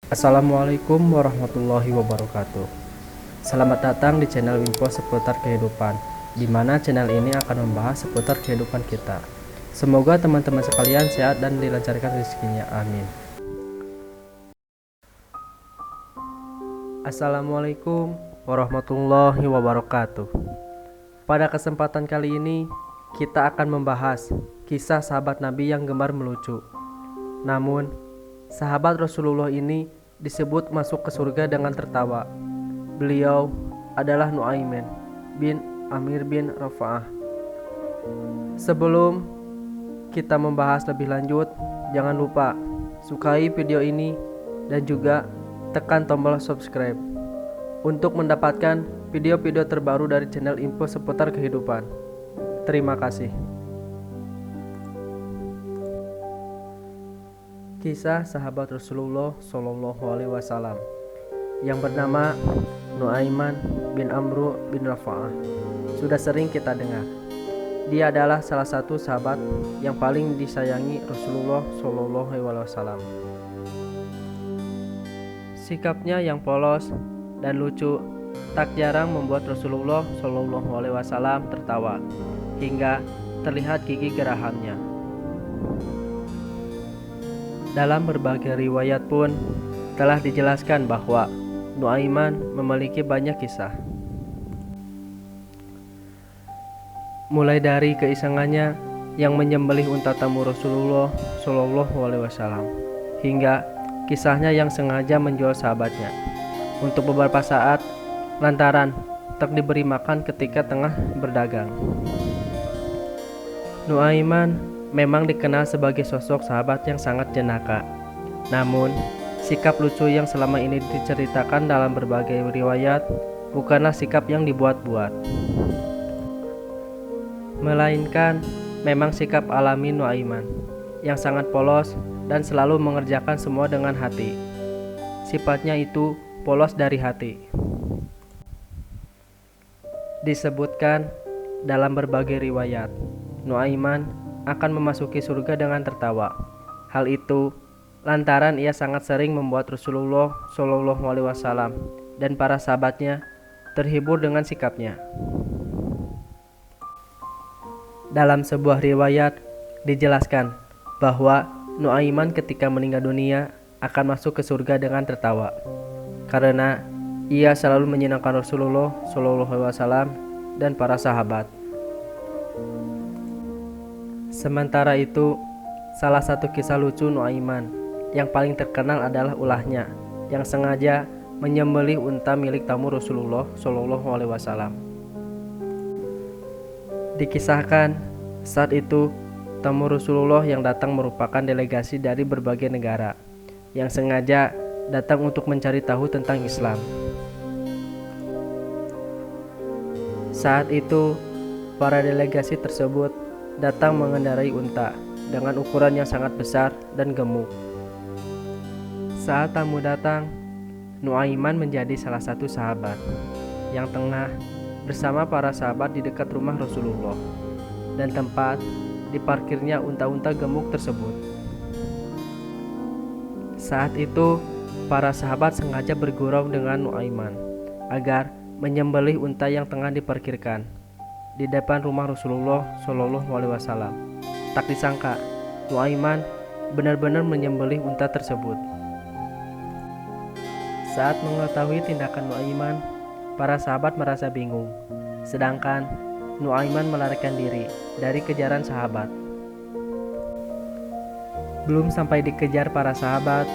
Assalamualaikum warahmatullahi wabarakatuh. Selamat datang di channel info seputar kehidupan, di mana channel ini akan membahas seputar kehidupan kita. Semoga teman-teman sekalian sehat dan dilancarkan rezekinya. Amin. Assalamualaikum warahmatullahi wabarakatuh. Pada kesempatan kali ini, kita akan membahas kisah sahabat Nabi yang gemar melucu. Namun, sahabat Rasulullah ini disebut masuk ke surga dengan tertawa. Beliau adalah Nu'aiman bin Amir bin Rafa'ah. Sebelum kita membahas lebih lanjut, jangan lupa sukai video ini dan juga tekan tombol subscribe untuk mendapatkan video-video terbaru dari channel info seputar kehidupan. Terima kasih. Kisah sahabat Rasulullah Shallallahu Alaihi Wasallam yang bernama Nu'aiman bin Amru bin Rafa'ah sudah sering kita dengar. Dia adalah salah satu sahabat yang paling disayangi Rasulullah Shallallahu Alaihi Wasallam. Sikapnya yang polos dan lucu tak jarang membuat Rasulullah Shallallahu Alaihi Wasallam tertawa hingga terlihat gigi gerahamnya. Dalam berbagai riwayat pun telah dijelaskan bahwa Nu'aiman memiliki banyak kisah. Mulai dari keisengannya yang menyembelih unta tamu Rasulullah Shallallahu Alaihi Wasallam hingga kisahnya yang sengaja menjual sahabatnya untuk beberapa saat lantaran tak diberi makan ketika tengah berdagang. Nu'aiman memang dikenal sebagai sosok sahabat yang sangat jenaka. Namun, sikap lucu yang selama ini diceritakan dalam berbagai riwayat bukanlah sikap yang dibuat-buat, melainkan memang sikap alami Nu'aiman yang sangat polos dan selalu mengerjakan semua dengan hati. Sifatnya itu polos dari hati. Disebutkan dalam berbagai riwayat, Nu'aiman akan memasuki surga dengan tertawa. Hal itu lantaran ia sangat sering membuat Rasulullah Shallallahu Alaihi Wasallam dan para sahabatnya terhibur dengan sikapnya. Dalam sebuah riwayat dijelaskan bahwa Nu'aiman ketika meninggal dunia akan masuk ke surga dengan tertawa karena ia selalu menyenangkan Rasulullah Shallallahu Alaihi Wasallam dan para sahabat. Sementara itu, salah satu kisah lucu Nu'aiman yang paling terkenal adalah ulahnya yang sengaja menyembelih unta milik tamu Rasulullah Shallallahu Alaihi Wasallam. Dikisahkan saat itu tamu Rasulullah yang datang merupakan delegasi dari berbagai negara yang sengaja datang untuk mencari tahu tentang Islam. Saat itu, para delegasi tersebut datang mengendarai unta dengan ukuran yang sangat besar dan gemuk. Saat tamu datang, Nu'aiman menjadi salah satu sahabat yang tengah bersama para sahabat di dekat rumah Rasulullah dan tempat diparkirnya unta-unta gemuk tersebut. Saat itu, para sahabat sengaja bergurau dengan Nu'aiman agar menyembelih unta yang tengah diparkirkan di depan rumah Rasulullah Shallallahu Alaihi Wasallam. Tak disangka, Nu'aiman benar-benar menyembelih unta tersebut. Saat mengetahui tindakan Nu'aiman, para sahabat merasa bingung, sedangkan Nu'aiman melarikan diri dari kejaran sahabat. Belum sampai dikejar para sahabat,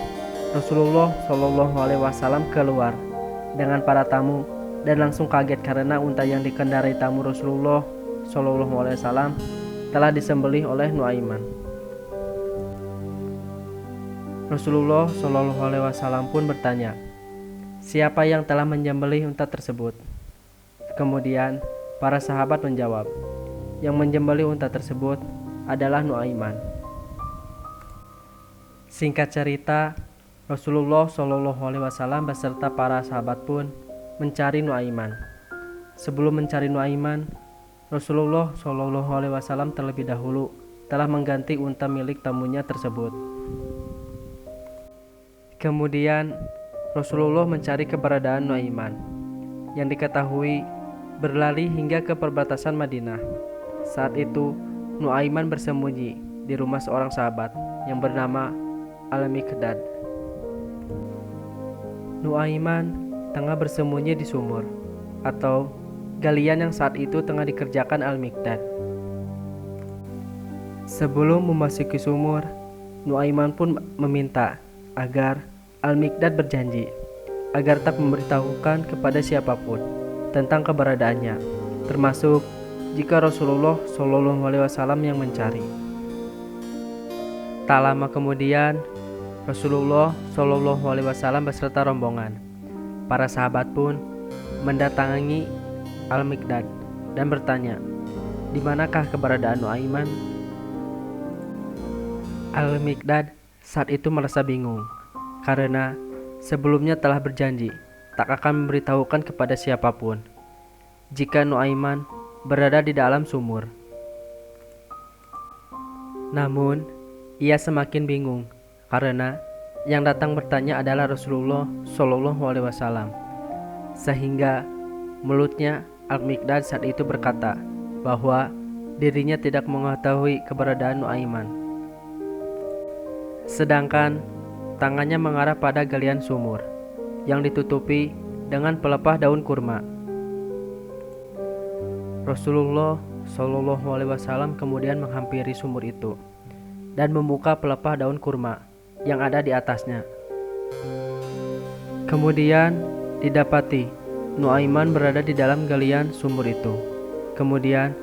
Rasulullah Shallallahu Alaihi Wasallam keluar dengan para tamu dan langsung kaget karena unta yang dikendarai tamu Rasulullah Shallallahu Alaihi Wasallam telah disembelih oleh Nu'aiman. Rasulullah Shallallahu Alaihi Wasallam pun bertanya, siapa yang telah menyembelih unta tersebut? Kemudian para sahabat menjawab, yang menyembelih unta tersebut adalah Nu'aiman. Singkat cerita, Rasulullah Shallallahu Alaihi Wasallam beserta para sahabat pun mencari Nu'aiman. Sebelum mencari Nu'aiman, Rasulullah Shallallahu Alaihi Wasallam terlebih dahulu telah mengganti unta milik tamunya tersebut. Kemudian Rasulullah mencari keberadaan Nuaiman yang diketahui berlari hingga ke perbatasan Madinah. Saat itu Nuaiman bersembunyi di rumah seorang sahabat yang bernama Al-Miqdad. Nuaiman tengah bersembunyi di sumur atau galian yang saat itu tengah dikerjakan Al-Miqdad. Sebelum memasuki sumur, Nuaiman pun meminta agar Al-Miqdad berjanji agar tak memberitahukan kepada siapapun tentang keberadaannya, termasuk jika Rasulullah Shallallahu Alaihi Wasallam yang mencari. Tak lama kemudian, Rasulullah Shallallahu Alaihi Wasallam beserta rombongan para sahabat pun mendatangi Al-Miqdad dan bertanya, di manakah keberadaan Nuaiman? Al-Miqdad saat itu merasa bingung karena sebelumnya telah berjanji tak akan memberitahukan kepada siapapun jika Nuaiman berada di dalam sumur. Namun, ia semakin bingung karena yang datang bertanya adalah Rasulullah Shallallahu Alaihi Wasallam, sehingga mulutnya Al-Miqdad saat itu berkata bahwa dirinya tidak mengetahui keberadaan Nuaiman. Sedangkan tangannya mengarah pada galian sumur yang ditutupi dengan pelepah daun kurma. Rasulullah Shallallahu Alaihi Wasallam kemudian menghampiri sumur itu dan membuka pelepah daun kurma yang ada di atasnya. Kemudian didapati Nuaiman berada di dalam galian sumur itu. Kemudian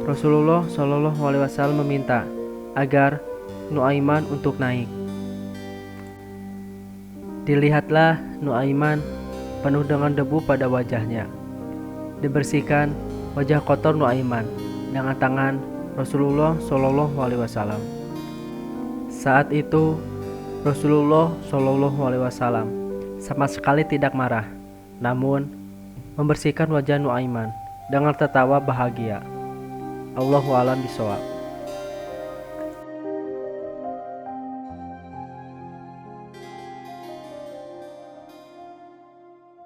Rasulullah Shallallahu Alaihi Wasallam meminta agar Nuaiman untuk naik. Dilihatlah Nuaiman penuh dengan debu pada wajahnya. Dibersihkan wajah kotor Nuaiman dengan tangan Rasulullah Shallallahu Alaihi Wasallam. Saat itu Rasulullah Shallallahu Alaihi Wasallam sama sekali tidak marah, namun membersihkan wajah Nuaiman dengan tertawa bahagia. Allahu a'lam bishawab.